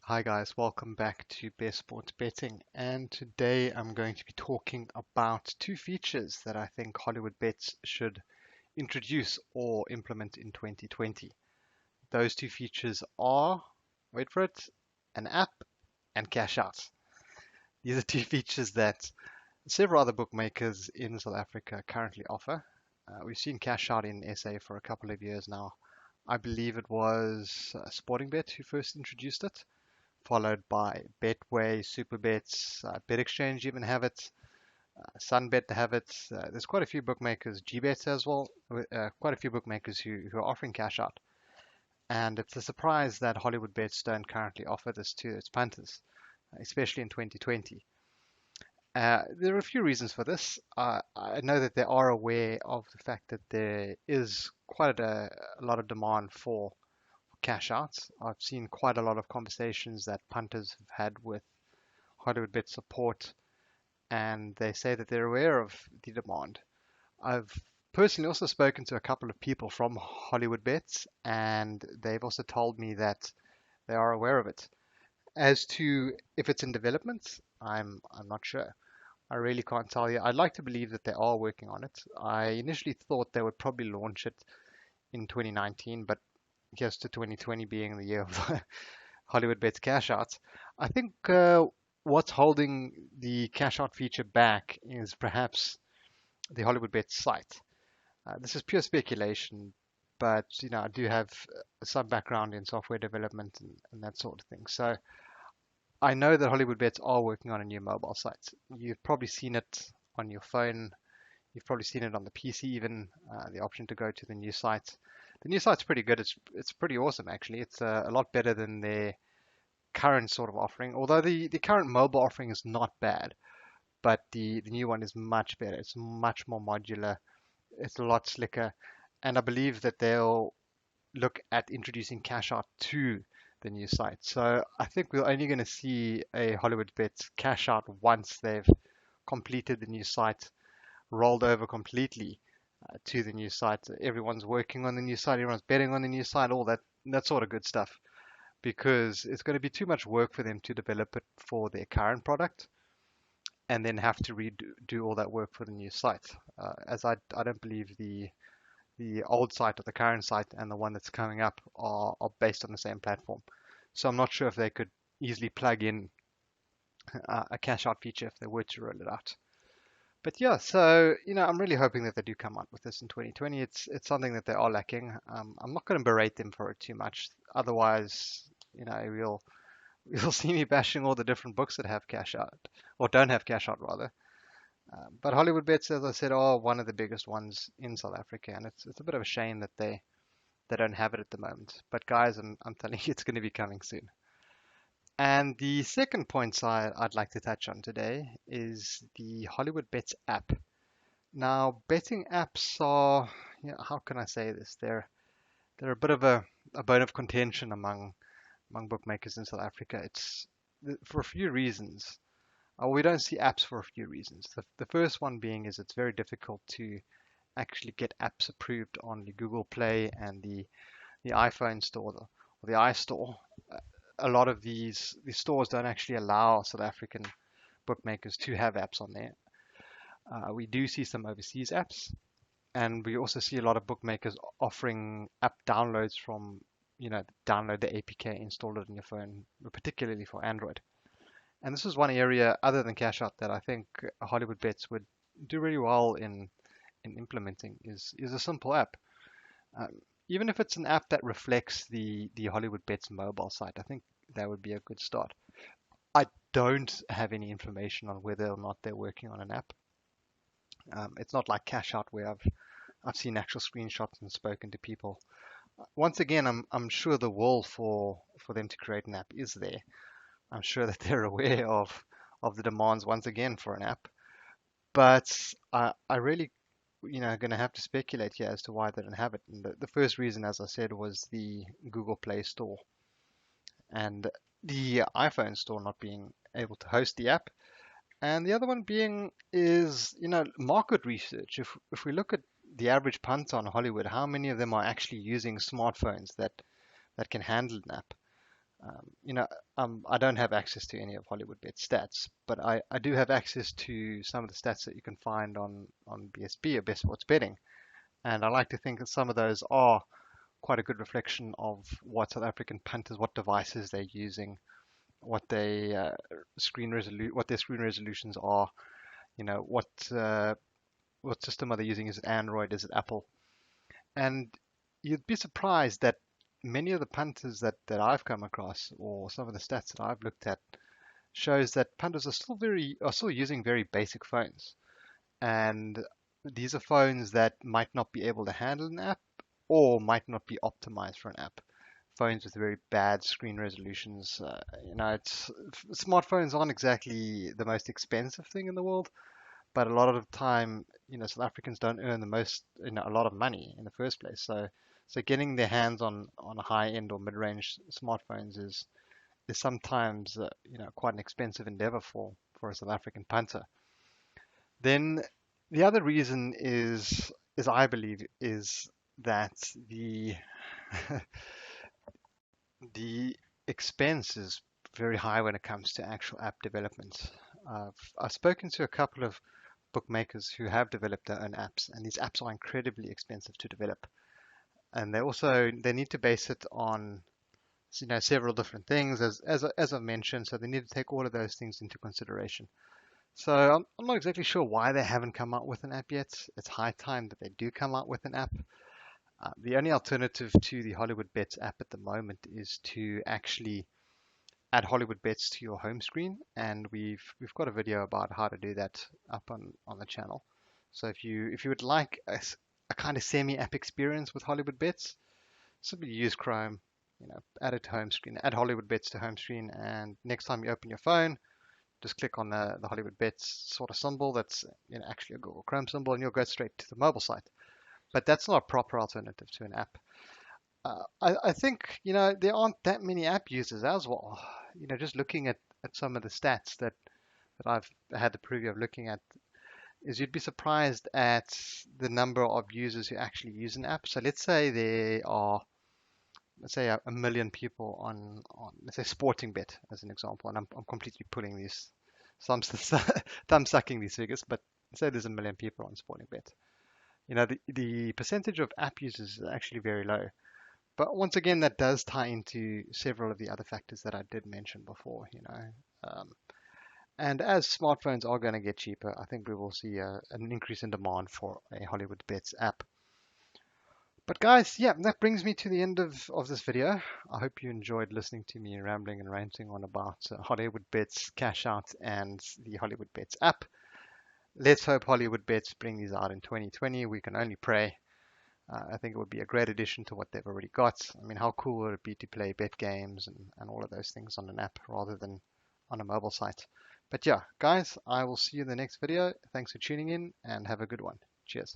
Hi guys, welcome back to Best Sports Betting, and today I'm going to be talking about two features that I think Hollywoodbets should introduce or implement in 2020. Those two features are, wait for it, an app and Cashout. These are two features that several other bookmakers in South Africa currently offer. We've seen Cashout in SA for a couple of years now. I believe it was Sportingbet who first introduced it, followed by Betway, Superbets, BetExchange even have it, Sunbet have it. There's quite a few bookmakers, GBet as well, quite a few bookmakers who are offering cash out. And it's a surprise that Hollywood Bets don't currently offer this to its punters, especially in 2020. There are a few reasons for this. I know that they are aware of the fact that there is quite a lot of demand for cash outs. I've seen quite a lot of conversations that punters have had with Hollywoodbet support, and they say that they're aware of the demand. I've personally also spoken to a couple of people from Hollywoodbets, and they've also told me that they are aware of it. As to if it's in development, I'm not sure. I really can't tell you. I'd like to believe that they are working on it. I initially thought they would probably launch it in 2019, but here's to 2020 being the year of Hollywoodbets cash outs. I think what's holding the cash out feature back is perhaps the Hollywoodbets site. This is pure speculation, but I do have some background in software development and that sort of thing. So I know that Hollywoodbets are working on a new mobile site. You've probably seen it on your phone. You've probably seen it on the PC even, the option to go to the new site. The new site's pretty good. It's pretty awesome actually. It's a lot better than their current sort of offering. Although the current mobile offering is not bad, but the new one is much better. It's much more modular. It's a lot slicker, and I believe that they'll look at introducing cash out to the new site. So I think we're only going to see a Hollywood Bets cash out once they've completed the new site, rolled over completely to the new site. Everyone's working on the new site, everyone's betting on the new site, all that sort of good stuff. Because it's going to be too much work for them to develop it for their current product and then have to redo all that work for the new site. As I don't believe the old site or the current site and the one that's coming up are based on the same platform. So I'm not sure if they could easily plug in a cash out feature if they were to roll it out. But yeah, so I'm really hoping that they do come out with this in 2020. It's something that they are lacking. I'm not going to berate them for it too much. Otherwise, you'll see me bashing all the different books that have cash out or don't have cash out rather. But Hollywood Bets, as I said, are one of the biggest ones in South Africa, and it's a bit of a shame that they don't have it at the moment. But guys, I'm telling you, it's going to be coming soon. And the second point I'd like to touch on today is the Hollywood Bets app. Now, betting apps are, how can I say this? They're a bit of a bone of contention among bookmakers in South Africa. It's for a few reasons. We don't see apps for a few reasons. The first one being is it's very difficult to actually get apps approved on the Google Play and the iPhone store or the iStore. A lot of these stores don't actually allow South African bookmakers to have apps on there. We do see some overseas apps, and we also see a lot of bookmakers offering app downloads from, download the APK, install it on your phone, particularly for Android. And this is one area other than cash out that I think Hollywood Bets would do really well in implementing is a simple app. Um, Even if it's an app that reflects the Hollywood Bets mobile site, I think that would be a good start. I don't have any information on whether or not they're working on an app. It's not like Cash Out where I've seen actual screenshots and spoken to people. Once again, I'm sure the will for them to create an app is there. I'm sure that they're aware of the demands once again for an app. But I really, going to have to speculate here as to why they don't have it. And the first reason, as I said, was the Google Play Store and the iPhone store not being able to host the app. And the other one being is, market research. If we look at the average punter on Hollywood, how many of them are actually using smartphones that can handle an app? You know, I don't have access to any of Hollywoodbet stats, but I do have access to some of the stats that you can find on BSB or Best Sports Betting. And I like to think that some of those are quite a good reflection of what South African punters, what devices they're using, what they what their screen resolutions are. You know, what system are they using? Is it Android? Is it Apple? And you'd be surprised that many of the punters that I've come across, or some of the stats that I've looked at, shows that punters are still using very basic phones. And these are phones that might not be able to handle an app or might not be optimized for an app. Phones with very bad screen resolutions. Smartphones aren't exactly the most expensive thing in the world, but a lot of the time, South Africans don't earn the most, a lot of money in the first place. So getting their hands on a high-end or mid-range smartphones is sometimes, quite an expensive endeavor for a South African punter. Then the other reason is I believe is that the expense is very high when it comes to actual app development. I've spoken to a couple of bookmakers who have developed their own apps, and these apps are incredibly expensive to develop. And they need to base it on several different things as I've mentioned. So they need to take all of those things into consideration. So I'm not exactly sure why they haven't come out with an app yet. It's high time that they do come out with an app. The only alternative to the Hollywood Bets app at the moment is to actually add Hollywood Bets to your home screen, and we've got a video about how to do that up on the channel. So if you would like a kind of semi-app experience with Hollywood Bets, simply use Chrome, add it to home screen, add Hollywood Bets to home screen, and next time you open your phone, just click on the Hollywood Bets sort of symbol that's actually a Google Chrome symbol, and you'll go straight to the mobile site. But that's not a proper alternative to an app. I think there aren't that many app users as well. Just looking at some of the stats that I've had the preview of looking at, is you'd be surprised at the number of users who actually use an app. So let's say there are, let's say a million people on let's say Sporting Bet as an example, and I'm completely pulling these thumb sucking these figures, but say there's a million people on Sporting Bet. The percentage of app users is actually very low. But once again, that does tie into several of the other factors that I did mention before. And as smartphones are going to get cheaper, I think we will see an increase in demand for a Hollywood Bets app. But guys, yeah, that brings me to the end of this video. I hope you enjoyed listening to me rambling and ranting on about Hollywood Bets, Cashout, and the Hollywood Bets app. Let's hope Hollywood Bets bring these out in 2020. We can only pray. I think it would be a great addition to what they've already got. I mean, how cool would it be to play bet games and all of those things on an app rather than on a mobile site? But yeah, guys, I will see you in the next video. Thanks for tuning in and have a good one. Cheers.